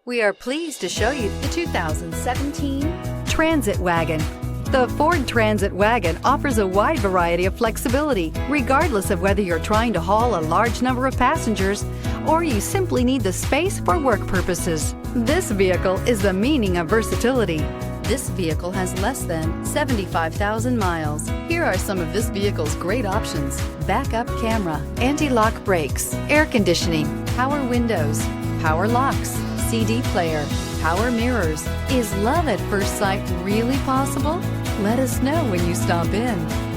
We are pleased to show you the 2017 Transit Wagon. The Ford Transit Wagon offers a wide variety of flexibility, regardless of whether you're trying to haul a large number of passengers or you simply need the space for work purposes. This vehicle is the meaning of versatility. This vehicle has less than 75,000 miles. Here are some of this vehicle's great options: backup camera, anti-lock brakes, air conditioning, power windows, power locks, CD player, power mirrors. Is love at first sight really possible? Let us know when you stop in.